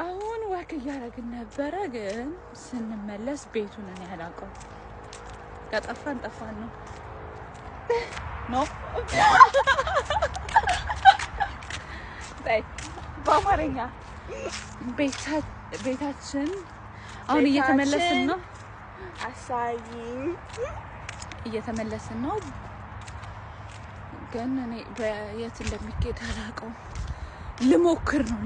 አሁን ወክ እያደረግን ነበረ ግን ስንመለስ ቤቱን እኔ አላውቀው ከጠፋን ጠፋን ነው ነው በአማርኛ ቤታችን አሁን እየተመለስን ነው እየተመለስን ነው ግን እኔ በየት እንደሚኬድ አላውቀው ልሞክር ነው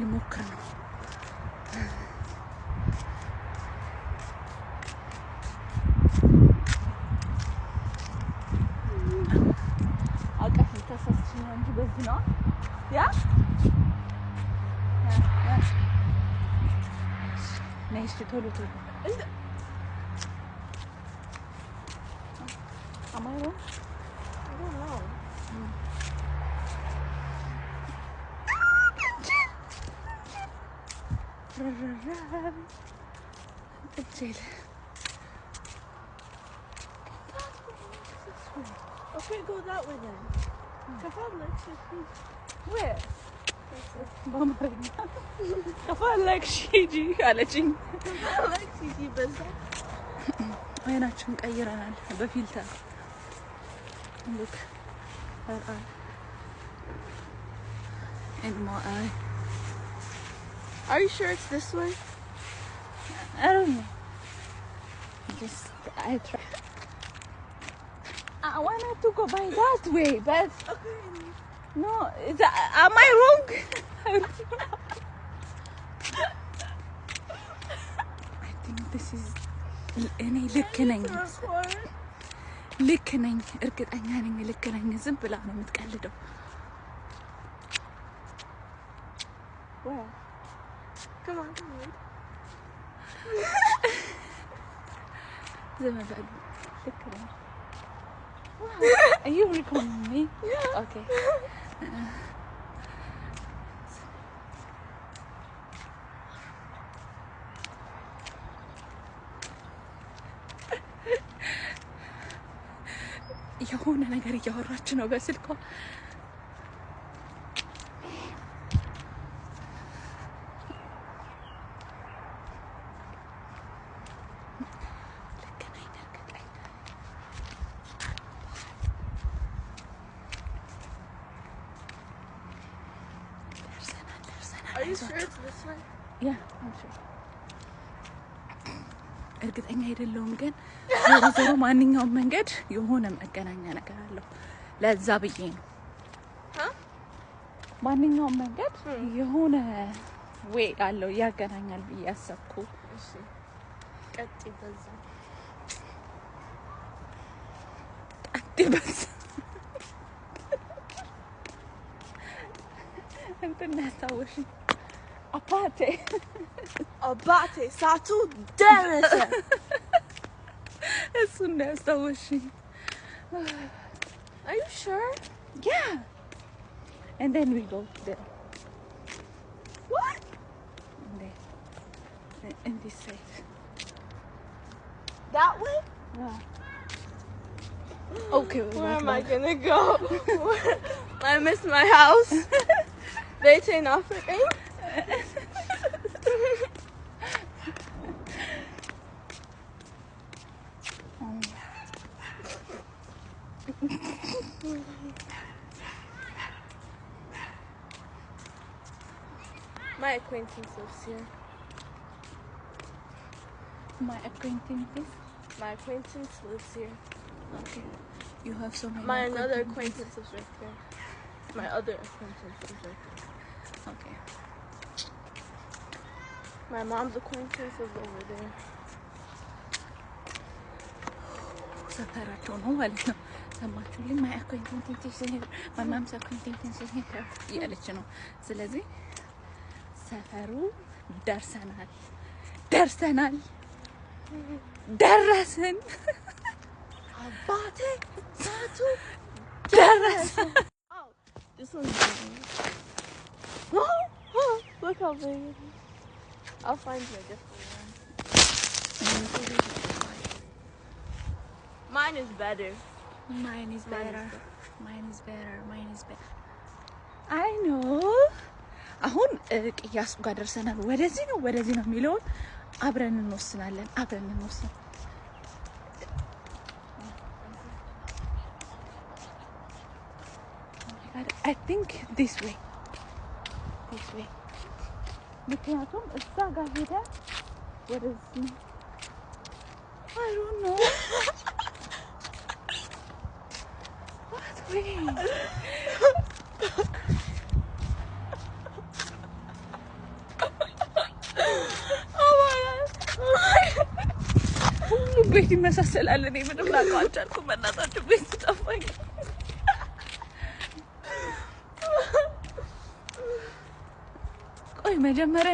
አቀፍ ተሰስችኝ እንጂ በዚህ ነው ያ ነይስ ቶሎ Am I wrong? I don't know. Okay, go that way then. Where? ከፈለክ ሂጂ አለችኝ ከፈለክ ሂጂ በዛ አይናችን ቀይረናል በፊልተር look her eye and my eye Are you sure it's this way? I don't know just I try I wanted to go by that way but no am I wrong? I think this is እኔ ልክ ነኝ እርግጠኛ ነኝ ልክ ነኝ ዝም ብላ ነው የምትቀልደው Come on. ዝም በሉ ልክ ነኝ Are you recording me? Yeah. Okay. የሆነ ነገር እያወራች ነው በስልኳ Are you sure it's this way? Yeah, I'm sure. እርግጠኛ አይደለሁም ግን ዞሮ ማንኛውም መንገድ የሆነ መገናኛ ነገር አለው ለዛ ብዬ ነው ማንኛውም መንገድ የሆነ ወይ አለው ያገናኛል ብዬ አሰብኩ እሺ ቀጥ በዛ እንትን ያስታውሽ አባቴ ሳቱ ደረሰ እሱን ያስታውሽ Are you sure? Yeah. And then we go there. What? In this side. That way? Yeah. Okay. Where am I gonna go? I miss my house. They turn off again. My acquaintance lives here. My acquaintances? My acquaintance lives here. Okay. You have so many. My another acquaintance is right there. My other acquaintance is right there. Okay. My mom's acquaintance is over there. ሰፈራቸው ነው ማለት ነው ሰማችሁልኝ my acquaintance is here my mom's acquaintance is here ያለች ነው ስለዚህ ሰፈሩ ደርሰናል ደረስን አባቴ ሳቱ ደረስን Oh, this one's big. Look how big it is. I'll find you a different one. Mine is better. Mine is better. I know. አሁን ቅያሱ ጋር ደርሰናል ወደዚህ ነው የሚለው አብረን እንወስናለን I think this way ምክንያቱም እዛ ጋር ሄደ ወደዚህ I don't know what way ቤት ይመሳሰላል እኔ ምንም ላውቀው አልቻልኩም በእናታችሁ ቤት ጠፋኝ ቆይ መጀመሪያ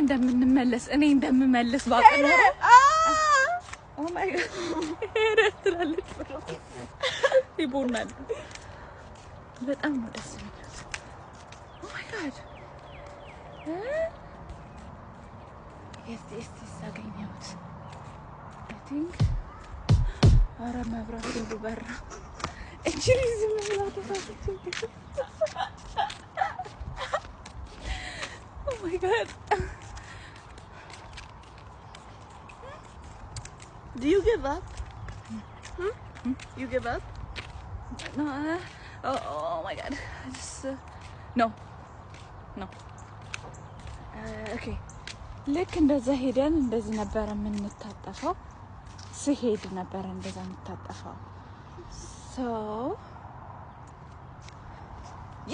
እንደምመለስ ባውቅ ነው Oh my god ትላለች ይቦናል በጣም ነው ደስ የሚለው Oh my god yes አገኘሁት I think አረ መብራት ሁሉ በራ እቺ ዝም ብላ ተሳስቼ Oh my god Do you give up? You give up? No oh my god just no okay ልክ እንደዛ ሄደን እንደዚህ ነበር የምንታጠፈው ስሄድ ነበር እንደዛ የምታጠፈው so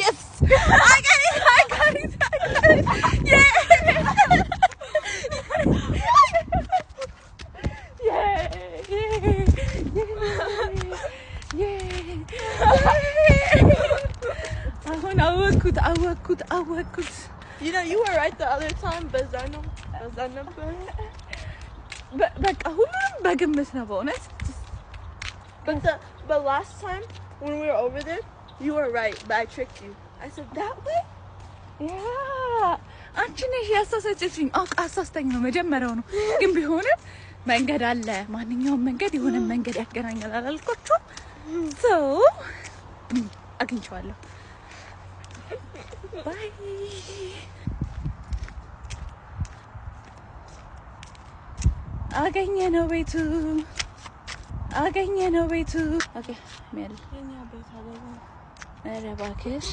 yes I got it አሁን አወኩት You know, you were right the other time, Bazano. በቃ ሁሉም በግምት ነው በእውነት But last time when we were over there, you were right, but I tricked you. I said that way? Yeah. አንቺ ነሽ ያሳሰችኝ አሳስተኝ ነው መጀመሪያው ነው ግን ቢሆንም መንገድ አለ ማንኛውም መንገድ የሆነ መንገድ ያገናኛል አላልኳችሁ so አግኝቻለሁ ባይ አገኘነው ቤቱ ኦኬ ሜል የኛ ቤት አለኝ ኧረ እባክሽ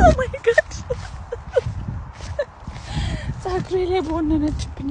Oh my god ፀጉሬ ላይ ቦነነችብኝ